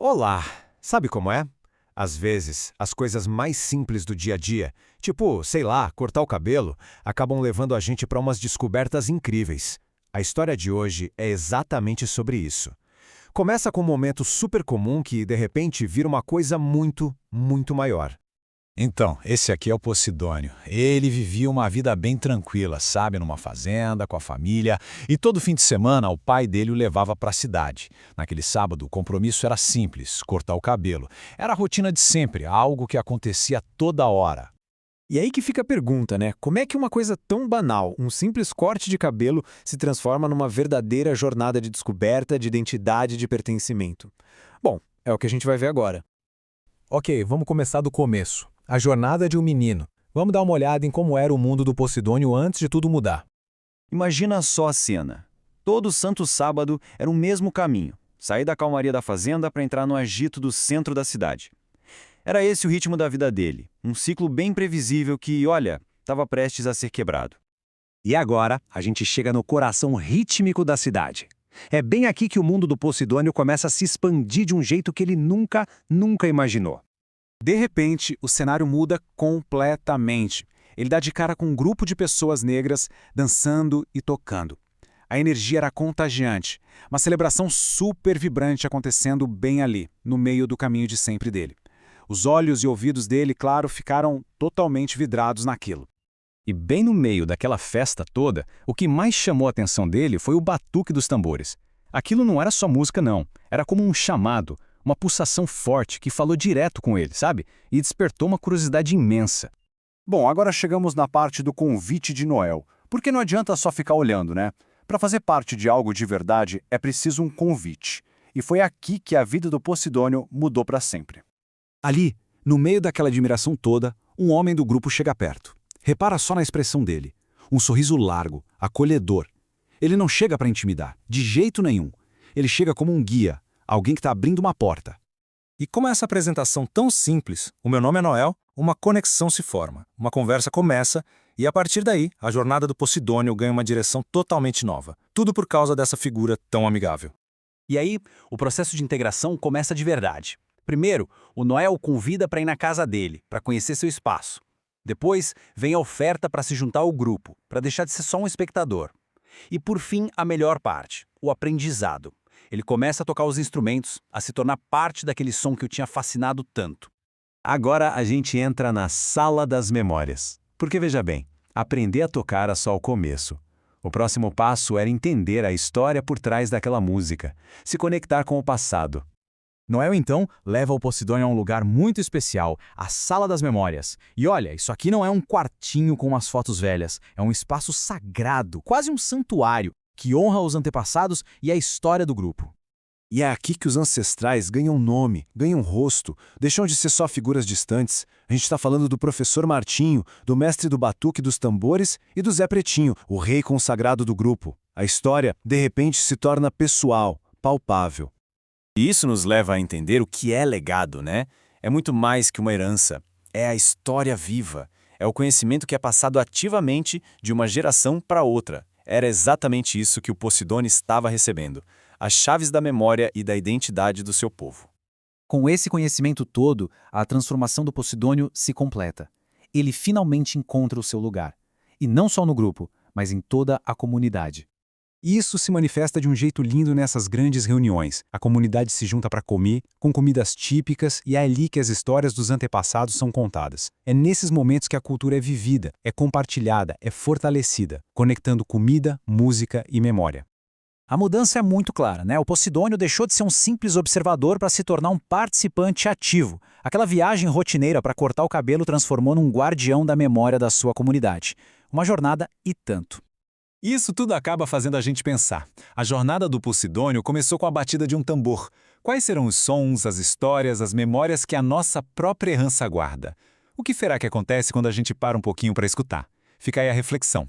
Olá! Sabe como é? Às vezes, as coisas mais simples do dia a dia, tipo, sei lá, cortar o cabelo, acabam levando a gente para umas descobertas incríveis. A história de hoje é exatamente sobre isso. Começa com um momento super comum que, de repente, vira uma coisa muito, muito maior. Então, esse aqui é o Posidônio. Ele vivia uma vida bem tranquila, sabe, numa fazenda, com a família, e todo fim de semana o pai dele o levava para a cidade. Naquele sábado, o compromisso era simples, cortar o cabelo. Era a rotina de sempre, algo que acontecia toda hora. E aí que fica a pergunta, né? Como é que uma coisa tão banal, um simples corte de cabelo, se transforma numa verdadeira jornada de descoberta, de identidade e de pertencimento? Bom, é o que a gente vai ver agora. Ok, vamos começar do começo. A jornada de um menino. Vamos dar uma olhada em como era o mundo do Posidônio antes de tudo mudar. Imagina só a cena. Todo santo sábado era o mesmo caminho. Sair da calmaria da fazenda para entrar no agito do centro da cidade. Era esse o ritmo da vida dele. Um ciclo bem previsível que, olha, estava prestes a ser quebrado. E agora, a gente chega no coração rítmico da cidade. É bem aqui que o mundo do Posidônio começa a se expandir de um jeito que ele nunca imaginou. De repente, o cenário muda completamente. Ele dá de cara com um grupo de pessoas negras dançando e tocando. A energia era contagiante, uma celebração super vibrante acontecendo bem ali, no meio do caminho de sempre dele. Os olhos e ouvidos dele, claro, ficaram totalmente vidrados naquilo. E bem no meio daquela festa toda, o que mais chamou a atenção dele foi o batuque dos tambores. Aquilo não era só música não, era como um chamado, uma pulsação forte que falou direto com ele, sabe? E despertou uma curiosidade imensa. Bom, agora chegamos na parte do convite de Noel, porque não adianta só ficar olhando, né? Para fazer parte de algo de verdade é preciso um convite. E foi aqui que a vida do Posidônio mudou para sempre. Ali, no meio daquela admiração toda, um homem do grupo chega perto. Repara só na expressão dele. Um sorriso largo, acolhedor. Ele não chega para intimidar, de jeito nenhum. Ele chega como um guia, alguém que está abrindo uma porta. E como essa apresentação tão simples, o meu nome é Noel, uma conexão se forma, uma conversa começa e a partir daí a jornada do Posidônio ganha uma direção totalmente nova. Tudo por causa dessa figura tão amigável. E aí, o processo de integração começa de verdade. Primeiro, o Noel o convida para ir na casa dele, para conhecer seu espaço. Depois, vem a oferta para se juntar ao grupo, para deixar de ser só um espectador. E por fim, a melhor parte, o aprendizado. Ele começa a tocar os instrumentos, a se tornar parte daquele som que o tinha fascinado tanto. Agora a gente entra na sala das memórias. Porque veja bem, aprender a tocar era só o começo. O próximo passo era entender a história por trás daquela música, se conectar com o passado. Noel, então, leva o Posidônio a um lugar muito especial, a Sala das Memórias. E olha, isso aqui não é um quartinho com umas fotos velhas, é um espaço sagrado, quase um santuário, que honra os antepassados e a história do grupo. E é aqui que os ancestrais ganham nome, ganham rosto, deixam de ser só figuras distantes. A gente está falando do professor Martinho, do mestre do batuque dos tambores e do Zé Pretinho, o rei consagrado do grupo. A história, de repente, se torna pessoal, palpável. E isso nos leva a entender o que é legado, né? É muito mais que uma herança. É a história viva. É o conhecimento que é passado ativamente de uma geração para outra. Era exatamente isso que o Posidônio estava recebendo. As chaves da memória e da identidade do seu povo. Com esse conhecimento todo, a transformação do Posidônio se completa. Ele finalmente encontra o seu lugar. E não só no grupo, mas em toda a comunidade. Isso se manifesta de um jeito lindo nessas grandes reuniões. A comunidade se junta para comer, com comidas típicas, e é ali que as histórias dos antepassados são contadas. É nesses momentos que a cultura é vivida, é compartilhada, é fortalecida, conectando comida, música e memória. A mudança é muito clara, né? O Posidônio deixou de ser um simples observador para se tornar um participante ativo. Aquela viagem rotineira para cortar o cabelo transformou num guardião da memória da sua comunidade. Uma jornada e tanto. Isso tudo acaba fazendo a gente pensar. A jornada do Posidônio começou com a batida de um tambor. Quais serão os sons, as histórias, as memórias que a nossa própria herança guarda? O que será que acontece quando a gente para um pouquinho para escutar? Fica aí a reflexão.